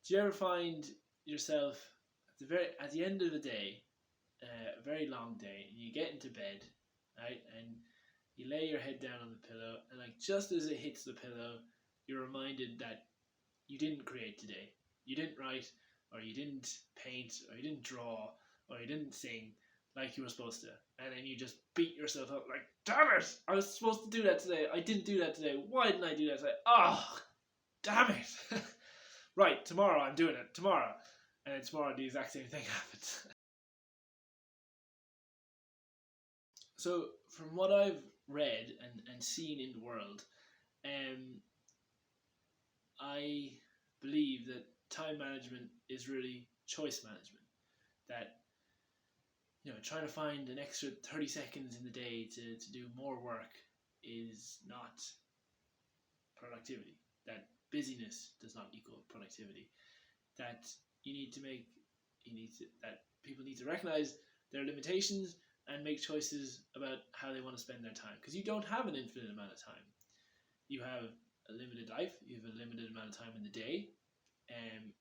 Do you ever find yourself at the end of the day, a very long day, and you get into bed, right, and you lay your head down on the pillow, and like just as it hits the pillow, you're reminded that you didn't create today. You didn't write, or you didn't paint, or you didn't draw, or you didn't sing like you were supposed to. And then you just beat yourself up like, damn it! I was supposed to do that today. I didn't do that today. Why didn't I do that today? Oh, damn it! Right, tomorrow I'm doing it. Tomorrow. And then tomorrow the exact same thing happens. So, from what I've read and seen in the world, um, I believe that time management is really choice management. That, trying to find an extra 30 seconds in the day to do more work is not productivity. That busyness does not equal productivity. That that people need to recognize their limitations and make choices about how they want to spend their time. Because you don't have an infinite amount of time. You have a limited life. You have a limited amount of time in the day.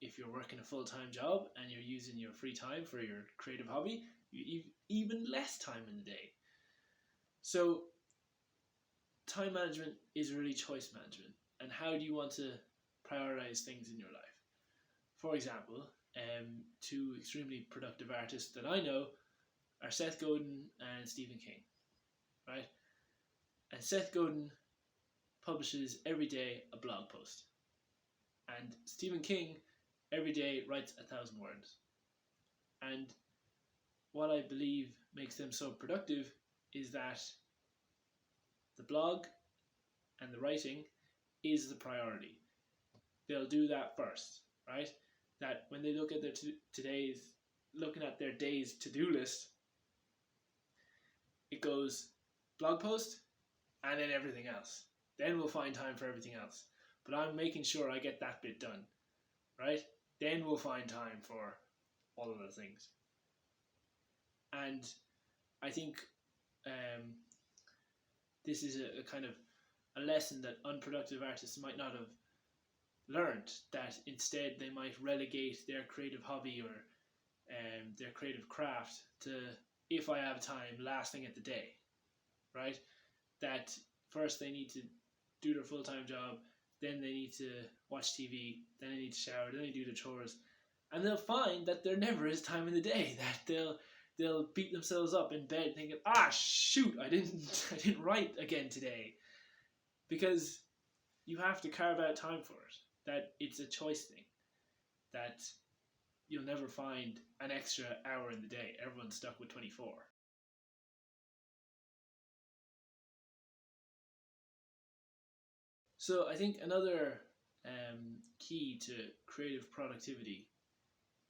If you're working a full-time job and you're using your free time for your creative hobby, you have even less time in the day. So time management is really choice management. And how do you want to prioritize things in your life? For example, two extremely productive artists that I know are Seth Godin and Stephen King, right? And Seth Godin publishes every day a blog post. And Stephen King every day writes 1,000 words. And what I believe makes them so productive is that the blog and the writing is the priority. They'll do that first, right? That when they look at looking at their day's to-do list, it goes blog post and then everything else. Then we'll find time for everything else. But I'm making sure I get that bit done, right? Then we'll find time for all of the things. And I think this is a kind of a lesson that unproductive artists might not have learned, that instead they might relegate their creative hobby or their creative craft to, if I have time, last thing at the day, right? That first they need to do their full-time job, then they need to watch TV, then they need to shower, then they do the chores, and they'll find that there never is time in the day. That they'll beat themselves up in bed thinking, shoot, I didn't write again today, because you have to carve out time for it. That it's a choice thing. That you'll never find an extra hour in the day. Everyone's stuck with 24. So I think another key to creative productivity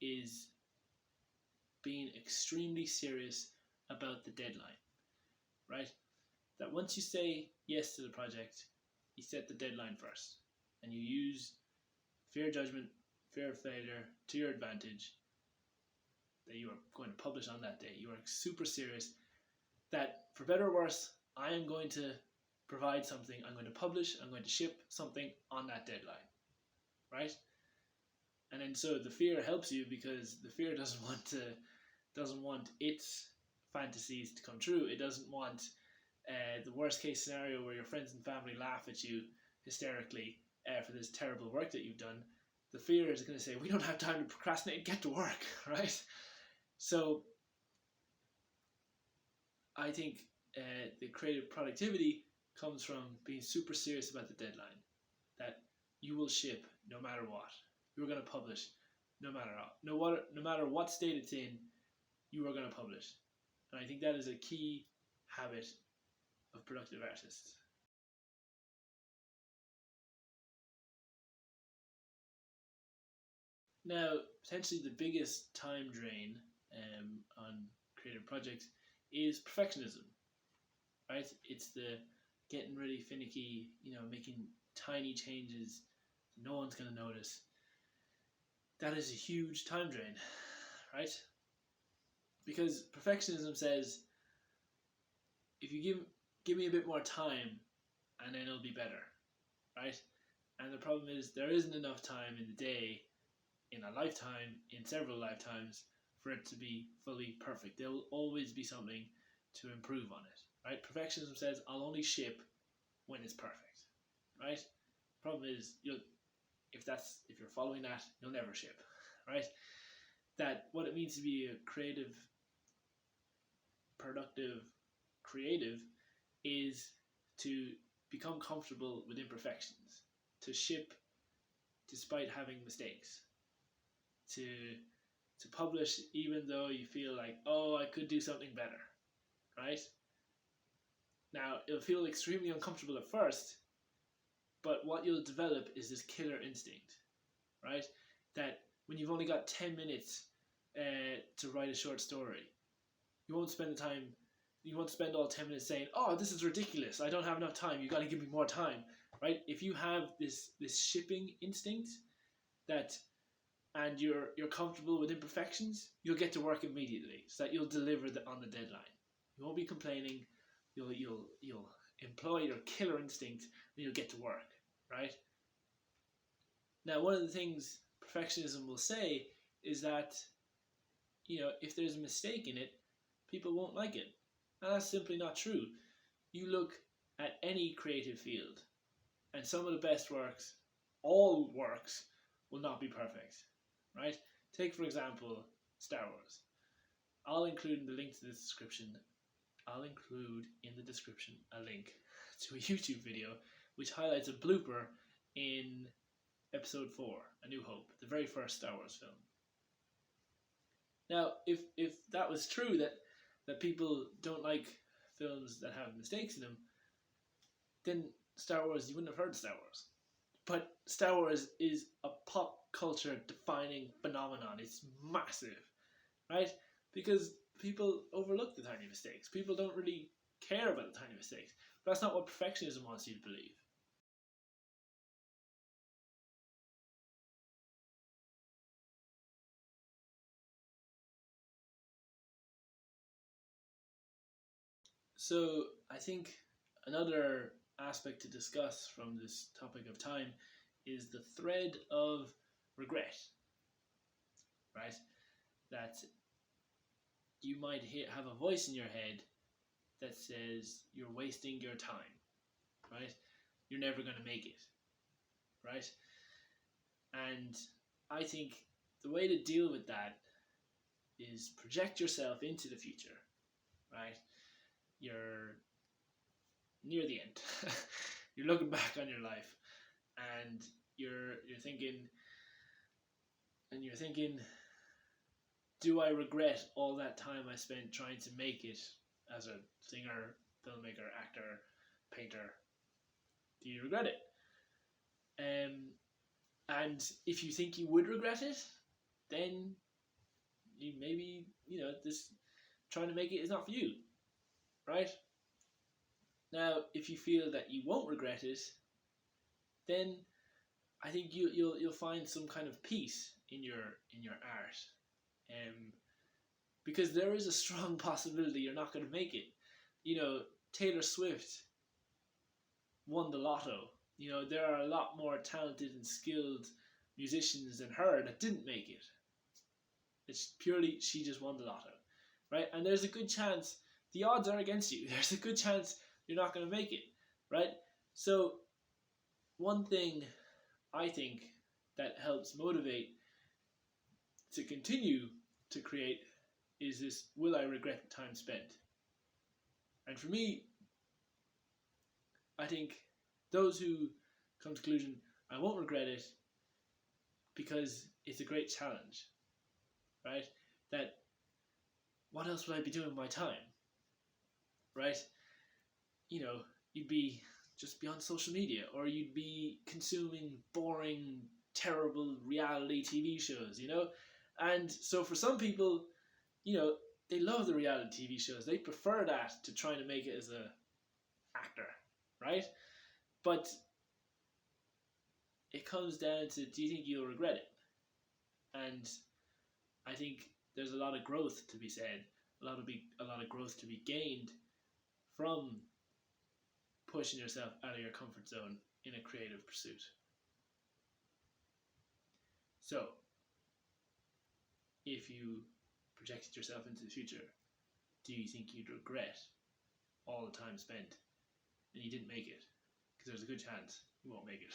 is being extremely serious about the deadline, right? That once you say yes to the project, you set the deadline first, and you use fear of judgment, fear of failure to your advantage, that you are going to publish on that day. You are super serious that, for better or worse, I am going to provide something, I'm going to publish, I'm going to ship something on that deadline, right? And then so the fear helps you, because the fear doesn't want its fantasies to come true. It doesn't want the worst case scenario where your friends and family laugh at you hysterically for this terrible work that you've done. The fear is going to say, we don't have time to procrastinate, get to work, right? So I think the creative productivity comes from being super serious about the deadline, that you will ship no matter what. You're going to publish no matter what state it's in, you are going to publish. And I think that is a key habit of productive artists. Now, potentially the biggest time drain on creative projects is perfectionism, right? It's the getting really finicky, making tiny changes no one's going to notice. That is a huge time drain, right? Because perfectionism says, if you give me a bit more time, and then it'll be better, right? And the problem is there isn't enough time in the day in a lifetime, in several lifetimes, for it to be fully perfect. There will always be something to improve on it, right? Perfectionism says I'll only ship when it's perfect, right? Problem is, if you're following that, you'll never ship, right? That what it means to be a creative, productive, creative is to become comfortable with imperfections, to ship despite having mistakes, to publish even though you feel like, oh, I could do something better, right? Now, it'll feel extremely uncomfortable at first, but what you'll develop is this killer instinct, right? That when you've only got 10 minutes to write a short story, you won't spend all 10 minutes saying, oh, this is ridiculous, I don't have enough time, you got to give me more time, right? If you have this shipping instinct and you're comfortable with imperfections, you'll get to work immediately, so that you'll deliver on the deadline. You won't be complaining. You'll employ your killer instinct, and you'll get to work, right? Now, one of the things perfectionism will say is that, if there's a mistake in it, people won't like it, and that's simply not true. You look at any creative field, and some of the best works, all works, will not be perfect, right? Take, for example, Star Wars. I'll include in the link to this description. I'll include in the description a link to a YouTube video which highlights a blooper in Episode 4, A New Hope, the very first Star Wars film. Now, if that was true, that people don't like films that have mistakes in them, then Star Wars, you wouldn't have heard Star Wars. But Star Wars is a pop culture defining phenomenon. It's massive, right? Because people overlook the tiny mistakes. People don't really care about the tiny mistakes. But that's not what perfectionism wants you to believe. So I think another aspect to discuss from this topic of time is the thread of regret, right? That you might have a voice in your head that says you're wasting your time, right? You're never going to make it, right? And I think the way to deal with that is project yourself into the future, right? You're near the end. You're looking back on your life, and you're thinking, do I regret all that time I spent trying to make it as a singer, filmmaker, actor, painter? Do you regret it? And if you think you would regret it, then this trying to make it is not for you, right? Now, if you feel that you won't regret it, then I think you'll find some kind of peace in your art, because there is a strong possibility you're not going to make it. Taylor Swift won the lotto. There are a lot more talented and skilled musicians than her that didn't make it. It's purely she just won the lotto, right? And there's a good chance the odds are against you. There's a good chance you're not going to make it, right? So one thing I think that helps motivate to continue to create is this: will I regret the time spent? And for me, I think those who come to the conclusion, I won't regret it because it's a great challenge, right? That what else would I be doing with my time, right? You'd be on social media, or you'd be consuming boring, terrible reality TV shows, And so for some people, they love the reality TV shows. They prefer that to trying to make it as a actor, right? But it comes down to, do you think you'll regret it? And I think there's a lot of growth to be said, a lot of growth to be gained from pushing yourself out of your comfort zone in a creative pursuit. So, if you projected yourself into the future, do you think you'd regret all the time spent and you didn't make it? Because there's a good chance you won't make it.